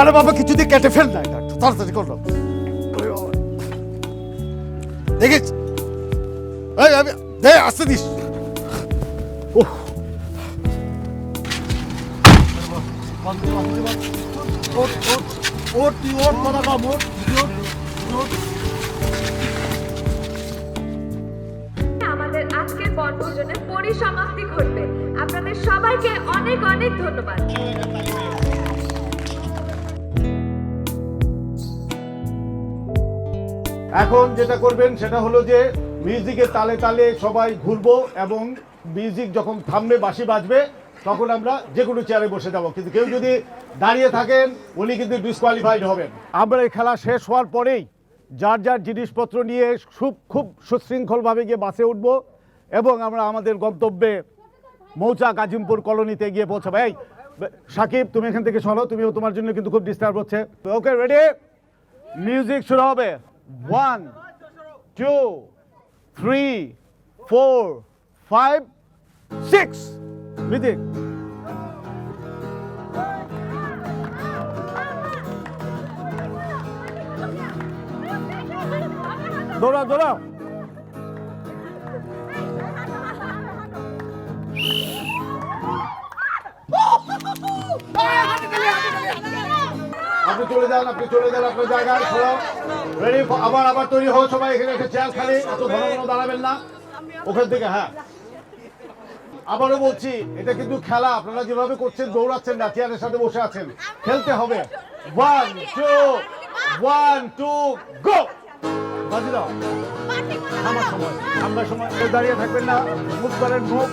আরে বাবা কিছু দিয়ে কেটে ফেল না এটা একটু তাড়াতাড়ি করো দেখিস এই আমি দে আসতে দিস ওহ ওট ওট ওট তুই ওট কথা কম ওট ওট ওট আমাদের আজকের বনভোজনের পরিসমাপ্তি ঘটবে। আপনাদের সবাইকে অনেক অনেক ধন্যবাদ। এখন যেটা করবেন সেটা হলো যে মিউজিকের তালে তালে সবাই ঘুরবো এবং মিউজিক যখন থামবে বাঁশি বাজবে তখন আমরা যে কোনো চেয়ারে বসে যাব, কিন্তু কেউ যদি দাঁড়িয়ে থাকেন উনি কিন্তু ডিসকোয়ালিফাইড হবেন। আমরা এই খেলা শেষ হওয়ার পরেই যার যার জিনিসপত্র নিয়ে খুব সুশৃঙ্খলভাবে গিয়ে বাসে উঠবো এবং আমরা আমাদের গন্তব্যে মৌচাক আজিমপুর কলোনিতে গিয়ে পৌঁছাবো। এই সাকিব তুমি এখান থেকে সরো, তুমিও তোমার জন্য কিন্তু খুব ডিস্টার্ব হচ্ছে। ওকে রেডি, মিউজিক শুরু হবে। 1 2 3 4 5 6 মিউজিক। দৌড়াও দৌড়াও। আপনি চলে যান আপনার জায়গায়। রেডি, আবার তৈরি হও সবাই। এখানে একটা চেয়ার খালি, এত ঘন ঘন দাঁড়াবেন না ওখান থেকে। হ্যাঁ আবারও বলছি এটা কিন্তু খেলা, আপনারা যেভাবে করছেন দৌড়াচ্ছেন না, চেয়ারের সাথে বসে আছেন, খেলতে হবে। 1 2 গো। বাজি দাও। আমার সময় দাঁড়িয়ে থাকবেন না, মুভ করেন, মুভ।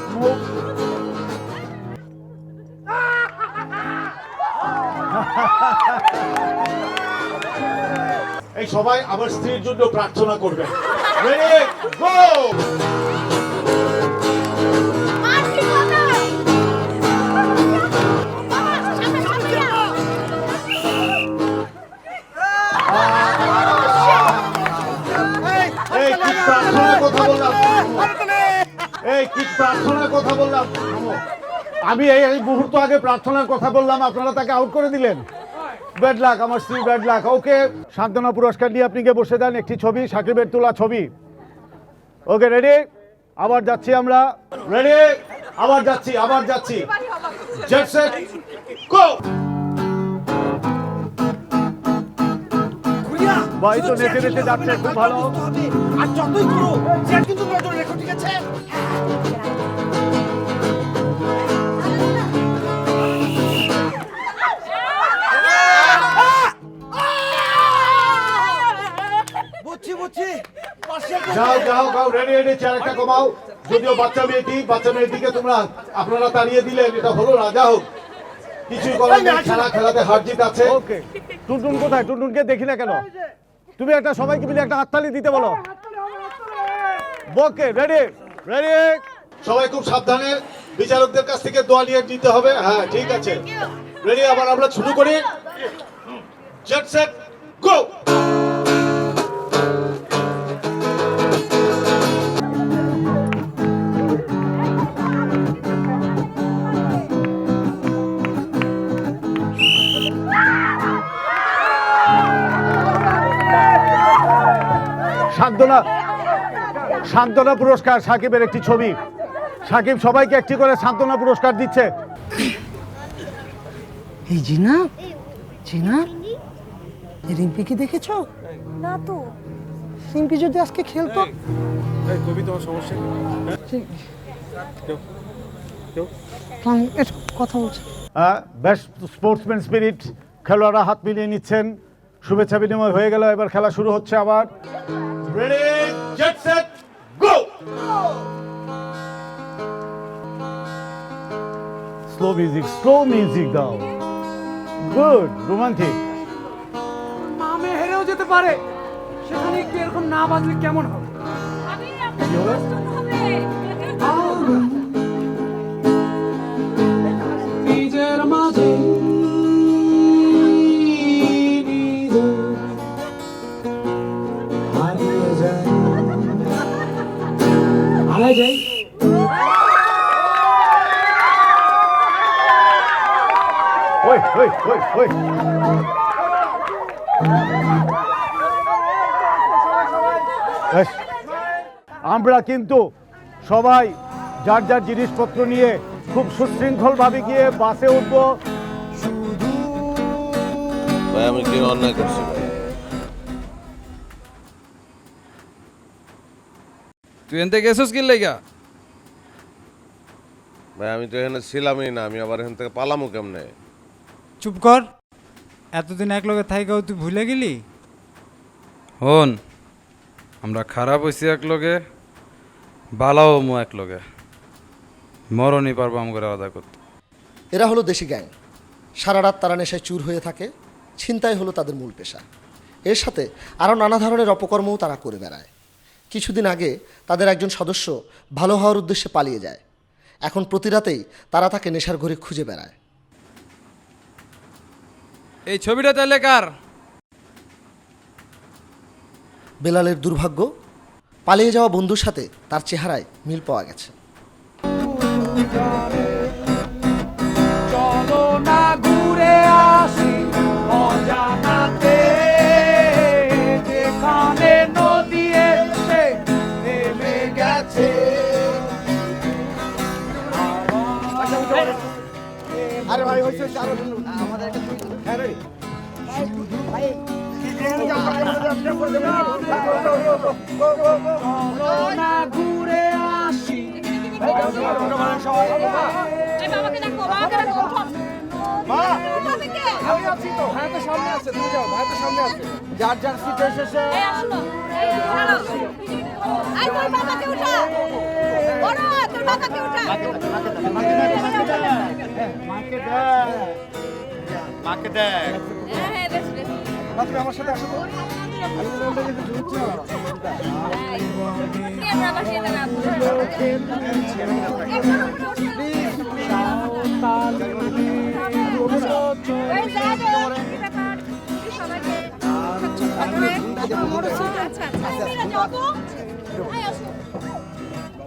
এই সবাই আমার স্ত্রীর জন্য প্রার্থনা করবেন। Ready go. কথা বললাম আমি এই মুহূর্ত আগে প্রার্থনার কথা বললাম, আপনারা তাকে আউট করে দিলেন। ব্যাড লাক, আমার স্ত্রী ব্যাড লাক। ওকে, সান্ত্বনা পুরস্কার নিয়ে আপনি গিয়ে বসে দেন, একটি ছবি, সাকিবের তোলা ছবি। ওকে রেডি, আবার যাচ্ছি আমরা। রেডি, আবার যাচ্ছি। জেট সেট গো। ভাই তো নেচে যাচ্ছে, খুব ভালো। আর যতই করো সেটা কিন্তু নজর রেখো, ঠিক আছে? বুঝছি। যাও রেডি, চেয়ারটা কমাও। যদিও বাচ্চা মেয়েটিকে আপনারা তাড়িয়ে দিলেন, এটা হলো না। যাও, কিছুই করার নেই, খেলাতে হার জিত আছে। ওকে, টুনটুন কোথায়? টুনটুনকে দেখি না কেন? তুমি একটা সবাইকে মিলে একটা হাততালি দিতে বলো। Okay ready. সবাই খুব সাবধানে, বিচারকদের কাছ থেকে দোয়া নিয়ে নিতে হবে। হ্যাঁ ঠিক আছে, রেডি, আবার আমরা শুরু করি। জেট সেট গো। সান্ত্বনা পুরস্কার, সাকিবের একটি ছবি। সাকিব সবাইকে একটি করে সান্ত্বনা পুরস্কার দিচ্ছে। এই জিনা রিম্পিকে দেখেছো? না তো। রিম্পি যদি আজকে খেলতো। কবি, তোমার সমস্যা কথা বলছে। বেস্ট স্পোর্টসম্যান স্পিরিট, খেলোয়াড়রা হাত মিলিয়ে নিচ্ছেন, শুভেচ্ছা বিনিময় হয়ে গেল। এবার খেলা শুরু হচ্ছে আবার। Ready, get set go. Slow music দাও। Good, romantic. মামে হেরেও যেতে পারে, সেখানে একটু এরকম না বাজলে কেমন হবে? নিজের মাঝে হারিয়ে যাই। ওই বেশ, আমরা কিন্তু সবাই যার যার জিনিসপত্র নিয়ে খুব সুশৃঙ্খলভাবে গিয়ে বাসে উঠবো। ভাই আমি কি অন্যায় করছি ভাই? তুই এনতে গেছিস কি লেগা? ভাই আমি তো এখানে ছিলামই না, আমি আবার এখান থেকে পালামু কেমনে? চুপ কর, এতদিন এক লগে থাইকাও তুই ভুলে গেলি? হন, আমরা খারাপ হইছি এক লগে, বালাও মো এক লগে, মরণই পারবো আমগরে আলাদা করতে। এরা হলো দেশি গ্যাং। সারা রাত তারা নেশায় চুর হয়ে থাকে, ছিনতাই হলো তাদের মূল পেশা। এর সাথে আরও নানা ধরনের অপকর্মও তারা করে বেড়ায়। কিছুদিন আগে তাদের একজন সদস্য ভালো হওয়ার উদ্দেশ্যে পালিয়ে যায়। এখন প্রতি রাতেই তারা তাকে নেশার ঘরে খুঁজে বেড়ায়। এই ছবিটা তাইলে কার? বেলালের দুর্ভাগ্য, পালিয়ে যাওয়া বন্ধুর সাথে তার চেহারায় মিল পাওয়া গেছে। চলো না ঘুরে আসি অজানাতে, যেখানে নদী এসে নেমে গেছে। আরে ভাই হইছে আরো আমাদের একটা হ্যাঁ রে না ঘুরে আসি। যার যার সিটে শেষে আমার সাথে আসো তো।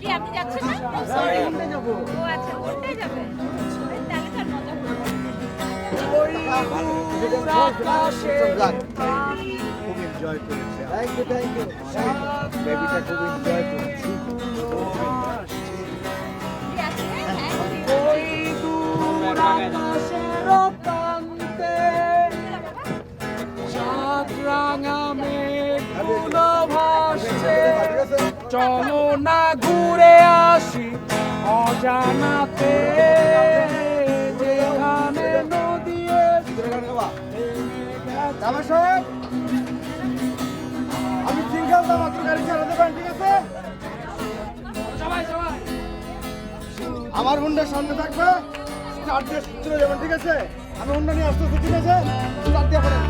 কি আপনি যাচ্ছেন না? সরি ও আচ্ছা উঠে যাবে তাহলে তার মজা করবো। খুব এনজয় করেছে। থ্যাংক ইউ বেবিটা খুব এনজয় করেছি। চলো না ঘুরে আসি অজানাতে, যেখানে নদী আমি সিঙ্গেল মাত্র গাড়ি চালাতে পারেন, ঠিক আছে? আমার হুন্ডার সামনে থাকবে, স্টার্ট দিয়ে চলে যাবেন, ঠিক আছে? আমি হুন্ডা নিয়ে আসতেছি, ঠিক আছে? স্টার্ট দিয়ে পড়েন।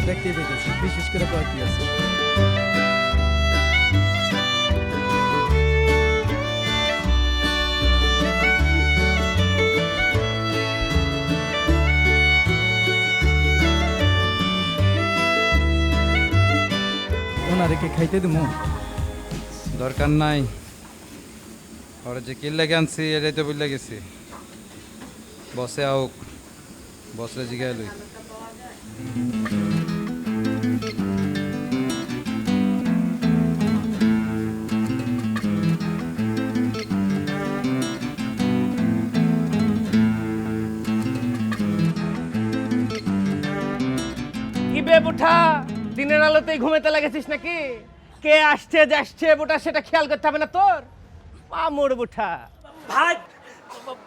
দেখতেই পেয়েছি, বিশেষ করে কয়েকটি আছে। ওনাদেরকে খাইতে দেবো? দরকার নাই, ওরা যে কিল্লে আনছি এটাই তো বুঝলে গেছি। বসে আউক, বসলে জিগাই লই। কি বে বুঠা, দিনের আলোতেই ঘুমাতে লাগেছিস নাকি? কে আসছে যাচ্ছে বুঠা সেটা খেয়াল করতে হবে না তোর? মামুর বুঠা। ভাই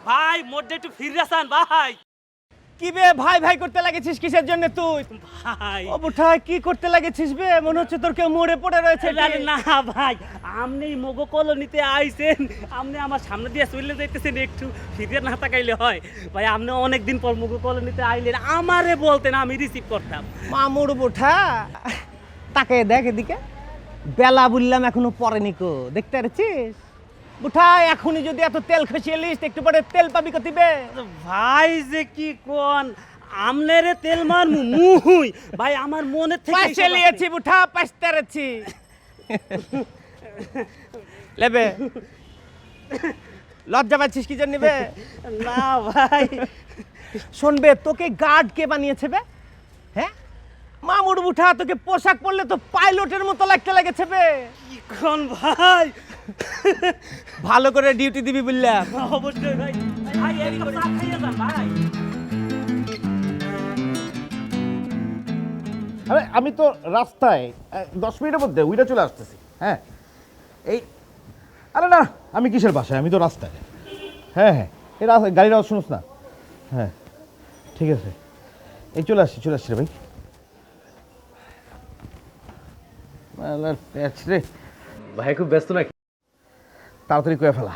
ভাই মোটে একটু ফিরাসান ভাই। কি বে ভাই ভাই করতে লাগেছিস কিসের জন্য তুই? ভাই ও বুঠা কি করতে লাগেছিস বে? মনে হচ্ছে তোর কেউ মরে পড়ে রয়েছে। আরে না ভাই, আপনি মগো কলোনিতে আইছেন, আপনি আমার সামনে দিয়ে চলে যাইতেছেন, একটু ফিরে না তাকাইলে হয় ভাই? আপনি অনেকদিন পর মগো কলোনিতে আইলেন, আমারে বলতেন আমি রিসিভ করতাম। মামুর বুঠা, তাকে দেখ এদিকে, বেলা বললাম এখনো পড়েনি কো, দেখতে পাচ্ছিস? বুঠা এখনই যদি এত তেল খসিয়ে লিস একটু পরে তেল পাবি কতিবে? ভাই যে কি কোন, আমনেরে তেল মার মুহুই ভাই, আমার মনে থেকে পাশে লিয়েছি বুঠা, পাশতে রেছি লেবে। লজ্জা পাচ্ছিস কি জন্য বে? না ভাই শুনবে, তোকে গার্ড কে বানিয়েছে বে? হ্যাঁ, মামুর বুঠা তোকে পোশাক পরলে তো পাইলটের মতো লাগতে লেগেছে বে। কোন ভাই? ভালো করে ডিউটি দিবি বললাম। অবশ্যই ভাই, ভাই এক কাপ চা খাইয়ে যান ভাই। আরে আমি তো রাস্তায় 10 মিনিটের মধ্যে উইটা চলে আসতেছি। হ্যাঁ এই, আরে না আমি কিসের বাসায়, আমি তো রাস্তায়। হ্যাঁ হ্যাঁ, এই গাড়ির আওয়াজ শুনোস না? হ্যাঁ ঠিক আছে, এই চলে আসছি রে ভাই। রে ভাই খুব ব্যস্ত নাকি? তাড়াতাড়ি কয়ে ফেলা,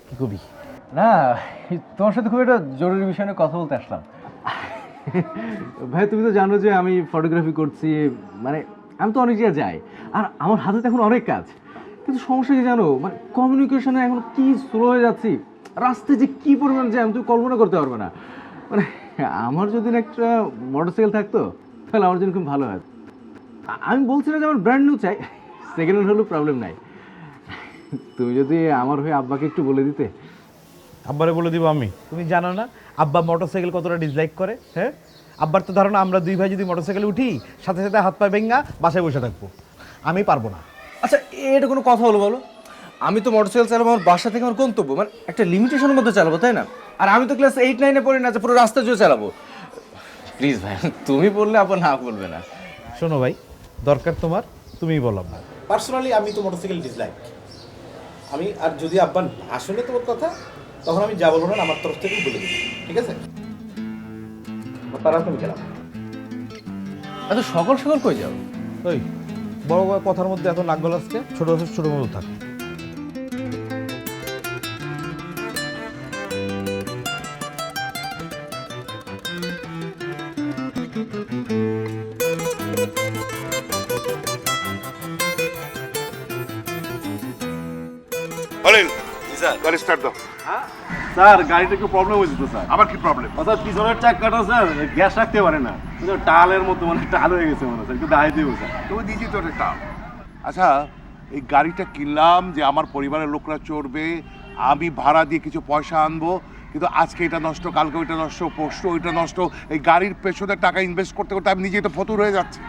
কি কবি? না, তোমার সাথে খুব একটা জরুরি বিষয় নিয়ে কথা বলতে আসলাম। ভাই তুমি তো জানো যে আমি ফটোগ্রাফি করছি, মানে আমি তো অনেক জায়গায় যাই, আর আমার হাতে তো এখন অনেক কাজ, কিন্তু সমস্যা কি জানো, মানে কমিউনিকেশনে এখন কি স্লো হয়ে যাচ্ছি, রাস্তায় যে কি পরিমাণ জ্যাম তুমি কল্পনা করতে পারবে না। মানে আমার যদি একটা মোটরসাইকেল থাকতো তাহলে আমার জন্য খুব ভালো হয়। আমি বলছি না যে আমার ব্র্যান্ড নিউ চাই, সেকেন্ড হ্যান্ড হলেও প্রবলেম নাই। তুমি যদি আমার হয়ে আব্বাকে একটু বলে দিতে। আব্বারে বলে দিব আমি? তুমি জানো না আব্বা মোটরসাইকেল কতটা ডিসলাইক করে? হ্যাঁ, আব্বার তো ধারণা আমরা দুই ভাই যদি মোটরসাইকেলে উঠি সাথে সাথে হাত পা ভেঙা বাসায় বসে থাকবো। আমি পারবো না। আচ্ছা এটা কোনো কথা হলো বলো? আমি তো মোটরসাইকেল চালাবো আমার বাসা থেকে আমার গন্তব্য, মানে একটা লিমিটেশনের মধ্যে চালাবো, তাই না? আর আমি তো ক্লাস 8-9-এ পড়ি না যে পুরো রাস্তা জুড়ে চালাবো। প্লিজ ভাই, তুমি বললে আবার না বলবে না। শোনো ভাই, দরকার তোমার, তুমিই বলো। না পার্সোনালি আমি তো মোটরসাইকেল ডিসলাইক। আমি আর যদি আব্বা না শুনে তোমার কথা, তখন আমি যা বলবো না আমার তরফ থেকেই বলে দিই, ঠিক আছে? তারা তুমি গেলাম। এত সকাল সকাল কই যাও? ওই বড় বড় কথার মধ্যে এত নাক গলাজকে, ছোট ছোট মতো থাক। গাড়ি স্টার্ট দাও। স্যার গাড়িটা একটু প্রবলেম হয়েছে তো স্যার। আবার কি প্রবলেম? অর্থাৎ পিছনের চাকাটা স্যার গ্যাস রাখতে পারে না, টালের মতো, মানে টাল হয়ে গেছে মনে স্যার, একটু দাঁড়িয়ে দিব স্যার। তুমি দিদি তো একটা। আচ্ছা, এই গাড়িটা কিনলাম যে আমার পরিবারের লোকরা চড়বে, আমি ভাড়া দিয়ে কিছু পয়সা আনবো, কিন্তু আজকে এটা নষ্ট, কালকে ওইটা নষ্ট, পরশু ওইটা নষ্ট, এই গাড়ির পেছনে টাকা ইনভেস্ট করতে করতে আমি নিজেই তো ফতুর হয়ে যাচ্ছি।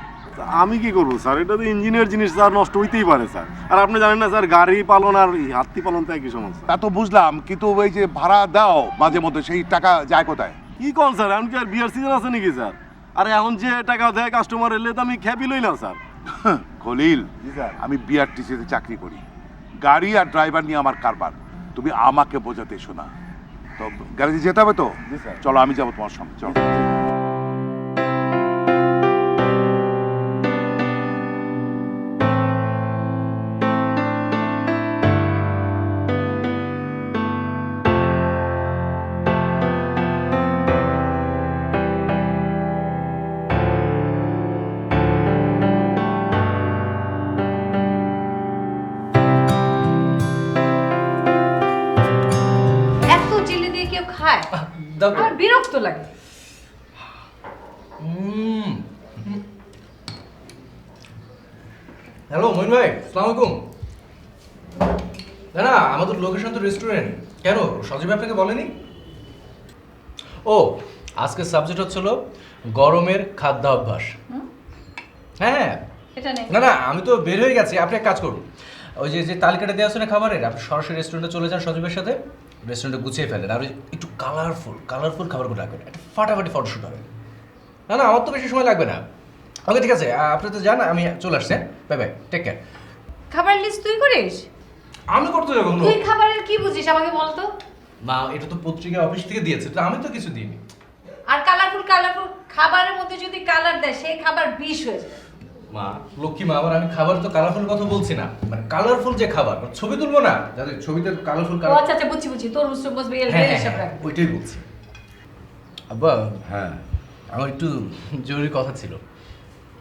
আমি কি করবো স্যার, এটা তো ইঞ্জিনিয়ার জিনিস স্যার, নষ্ট হইতেই পারে স্যার। আর আপনি জানেন না স্যার, গাড়ি পালন আর হাতি পালন তো একই সমান স্যার। তা তো বুঝলাম, কিন্তু ওই যে ভাড়া দাও মাঝে মধ্যে, সেই টাকা যায় কোথায়? কি কোন স্যার, এখন কি আর বিয়ার সিজন আছে নাকি স্যার? আরে এখন যে টাকা দেয় কাস্টমার এলে তো আমি খেপি লইলাম স্যার। খলিল, আমি বিআরটিসিতে চাকরি করি, গাড়ি আর ড্রাইভার নিয়ে আমার কারবার, তুমি আমাকে বোঝাতে এসো না। তো গ্যারেজে যেতে হবে তো? চলো আমি যাবো তোমার সঙ্গে, চলো। এত চিলি দিয়ে কেউ খায়? আমার বিরক্ত লাগে। হ্যালো মইন ভাই, আসসালামু আলাইকুম। না না, আমাদের লোকেশন তো রেস্টুরেন্ট। কেন, সজীব আপনাকে বলেনি? ও আজকের সাবজেক্ট হচ্ছিল গরমের খাদ্যাভ্যাস। হ্যাঁ এটা নেই। না না, আমি তো বের হয়ে গেছি। আপনি এক কাজ করুন, ওই যে যে তালিকাটা দেওয়া আছে না খাবারের, আপনি সরাসরি রেস্টুরেন্টে চলে যান সজীবের সাথে, রেস্টুরেন্টে গুছিয়ে ফেলেন, আর ওই একটু কালারফুল খাবারগুলো রাখবেন, একটা ফাটাফাটি ফটোশ্যুট হবে। না না, আমার তো বেশি সময় লাগবে না, ওকে ঠিক আছে, আপনি তো যান, আমি চলে আসছি। Bye bye, take care. খাবার লিস্ট তুই করিস? আমি করতে যাবো তুই খাবারের কি বুঝিস আমাকে বল তো? মা, এটা তো পত্রিকা অফিস থেকে দিয়েছে, তো আমি তো কিছু দিইনি। আর কালারফুল খাবারের মধ্যে যদি কালার দেয় সেই খাবার বিষ হয়ে যায়। মা লক্ষ্মী মা, আবার আমি খাবার তো কালারফুল কথা বলছি না, মানে কালারফুল যে খাবার, ছবি তুলবো না যাতে ছবিতে কালারফুল ও আচ্ছা আচ্ছা, বুঝছি তরমুজ টরমুজ বেল এসব রাখ। ওইটাই বলছি। আব্বা, হ্যাঁ আমার একটু জরুরি কথা ছিল।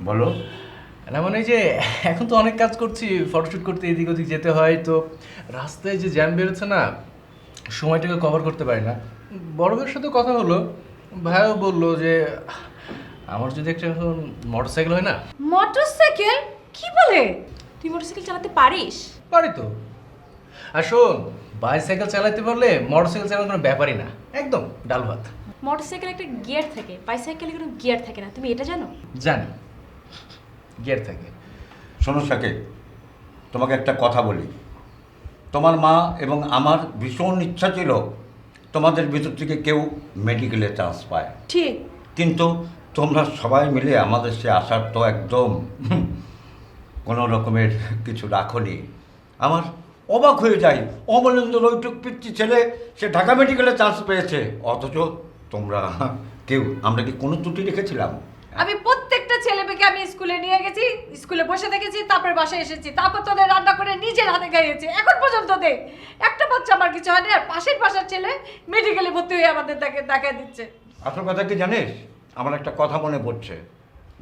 বলো। না মানে যে এখন তো অনেক কাজ করছি, ফটোশুট করতে এদিক ওদিক যেতে হয়, তো রাস্তায় যে জ্যাম বেরোচ্ছে না, সময়টাকে কভার করতে পারি না। বড় ভাইয়ের সাথে কথা হলো, ভাইও বললো যে আমার যদি একটা এখন মোটরসাইকেল হয় না। মোটরসাইকেল? কি বলে? তুই মোটরসাইকেল চালাতে পারিস? পারি তো। আর শোন, বাইসাইকেল চালাতে পারলে মোটরসাইকেল চালানোর কোনো ব্যাপারই না, একদম ডাল ভাত। মোটরসাইকেল একটা গিয়ার থাকে, বাইসাইকেলে কোনো গিয়ার থাকে না, তুমি এটা জানো? জানি, গিয়ার থাকে। শোনো সাকিব, তোমাকে একটা কথা বলি। তোমার মা এবং আমার ভীষণ ইচ্ছা ছিল তোমাদের ভিতর থেকে কেউ মেডিকেলে চান্স পায়, ঠিক। কিন্তু তোমরা সবাই মিলে আমাদের সে আশার তো একদম কোনো রকমের কিছু রাখনি। আমার অবাক হয়ে যাই, অমলেন্দ্র ওইটুক পিচ্ছি ছেলে সে ঢাকা মেডিকেলে চান্স পেয়েছে, অথচ তোমরা কেউ, আমরা কি কোনো ত্রুটি রেখেছিলাম? আমি প্রত্যেকটা ছেলে মেয়েকে আমি স্কুলে নিয়ে গেছি, স্কুলে বসে দেখেছি, তারপর বাসায় এসেছি, তারপর তোদের রান্না করে নিজের হাতে খাইয়েছি। এখন পর্যন্ত দেখ একটা বাচ্চা আমার কিছু হয়নি, আর পাশের ছেলে মেডিকেলে ভর্তি হয়ে আমাদের দেখা দিচ্ছে। আসল কথা কি জানিস, আমার একটা কথা মনে পড়ছে,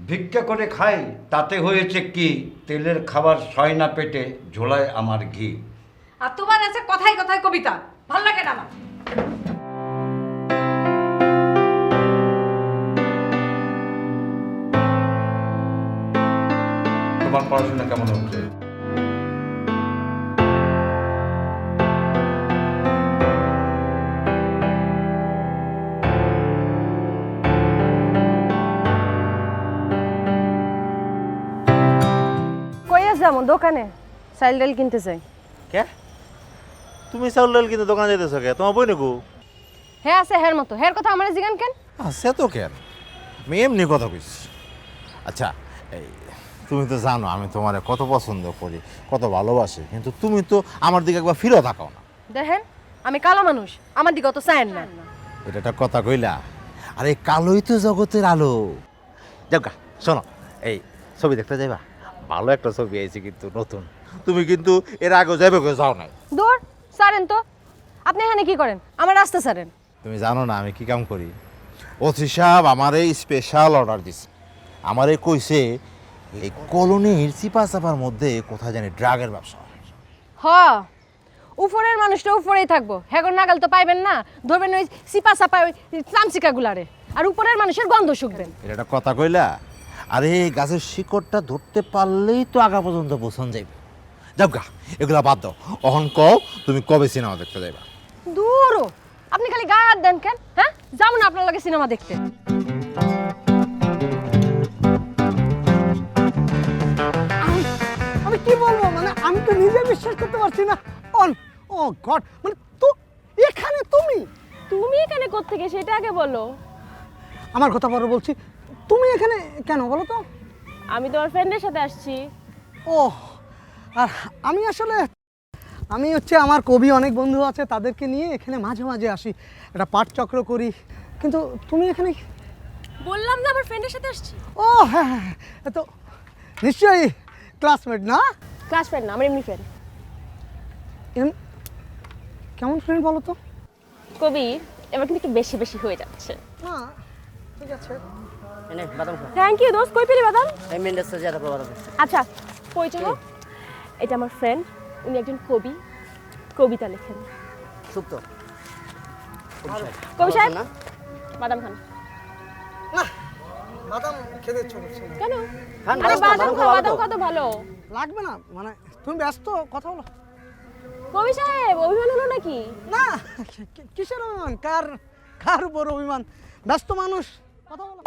ভিক্ষা করে খাই তাতে হয়েছে কি, তেলের খাবার সয় না পেটে, ঝোলায় আমার ঘি। আর তোমার আছে কথায় কথায় কবিতা, ভাল লাগে না আমার। তোমার পড়াশোনা কেমন হচ্ছে? কই যাবো? দোকানে চাইল ডাল কিনতে চাই। কে তুমি চাউল ডাল কিন্তু দোকানে যেতেছ কে? তোমার বই নাকু? হ্যাঁ আছে, হের মতো। হের কথা আমার জিগান কেন? আছে তো কেন, আমি এমনি কথা কইছি। আচ্ছা, এই তুমি তো জানো আমি তোমার কত পছন্দ করি, কত ভালোবাসি, কিন্তু তুমি তো আমার দিকে একবার ফিরেও তাকাও না। দেখেন আমি কালো মানুষ, আমার দিকে অত চায়েন না। এটা একটা কথা কইলা? আরে কালোই তো জগতের আলো। যাও, শোনো, এই ছবি দেখতে যাইবা? ভালো একটা ছবি আইছে কিন্তু নতুন, তুমি কিন্তু এর আগে যাবে কেউ যাও নাই। দূর সারেন তো, আপনি এখানে কি করেন? আমার রাস্তা সারেন। তুমি জানো না আমি কি কাম করি? ওসি সাহেব আমার এই স্পেশাল অর্ডার দিছে, আমারে কইছে এই কলোনির চিপা চাপার মধ্যে কোথায় জানি ড্রাগের ব্যবসা। হ, উপরের মানুষটা উপরেই থাকবো, হেগর নাগাল তো পাইবেন না, ধরবেন ওই চিপা চাপা ওই চামচিকা গুলারে, আর উপরের মানুষের গন্ধ শুকবেন। এটা একটা কথা কইলা? আরে গাছের শিকড়টা ধরতে পারলেই তো আগা পর্যন্ত পৌঁছন যাইবে। যাও গা, এগুলা বাদ দাও। অহন কও তুমি কবে সিনেমা দেখতে যাইবা? দূর, আপনি খালি গায়ে হাত দেন কেন? হ্যাঁ, যাবো না আপনার লগে সিনেমা দেখতে। আমি কি বলবো, মানে আমি তো নিজে বিশ্বাস করতে পারছি না। অন ও গড, মানে তো এখানে তুমি এখানে কোত্থেকে সেটা আগে বলো। আমার কথা পরে বলছি, তুমি এখানে কেন বলো তো? আমি তোমার ফ্রেন্ডের সাথে আসছি। ও, আর আমি হচ্ছে আমার কবি অনেক বন্ধু আছে, তাদেরকে নিয়ে এখানে মাঝে মাঝে আসি, একটা পাঠচক্র করি। কিন্তু তুমি এখানে? বললাম না আমার ফ্রেন্ডের সাথে আসছি। ও হ্যাঁ হ্যাঁ, তো নিশ্চয়ই ক্লাসমেট না? ক্লাস ফ্রেন্ড না, আমার এমনি ফ্রেন্ড। কেমন ফ্রেন্ড বলো তো? কবি, এবার কিন্তু একটু বেশি বেশি হয়ে যাচ্ছে। না ঠিক আছে, থ্যাংক ইউ দোস্ত। কই পেলি বাদাম? আচ্ছা, পরিচয় হোক, এটা আমার ফ্রেন্ড, উনি একজন কবি, কবিতা লেখেন। সুপ্ত কবি সাহেব, বাদাম খান। বাদাম খেতে ইচ্ছে করছে না। কেন? আরে বাদাম খাও, বাদাম কত ভালো। লাগবে না, মানে তুমি ব্যস্ত, কথা বলো। কবি সাহেব, অভিমান হলো নাকি? না, কিসের অভিমান? কার উপর অভিমান? ব্যস্ত মানুষ, কথা বলো।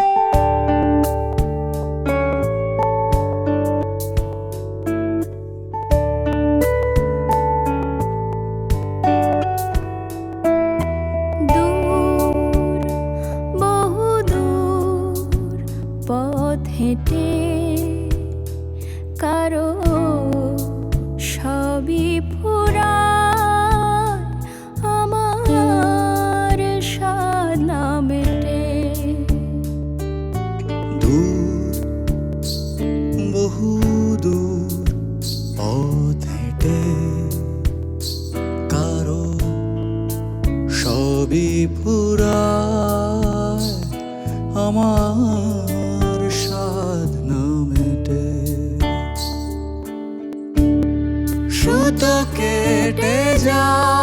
পথ হেঁটে কারো সবই ফুরায় আমার স্বাদ না মেটে। দূর বহু দূর পথ হেঁটে কারো সবই ফুরায় আমার স্বাদ না মেটে। সুতো কেটে যায়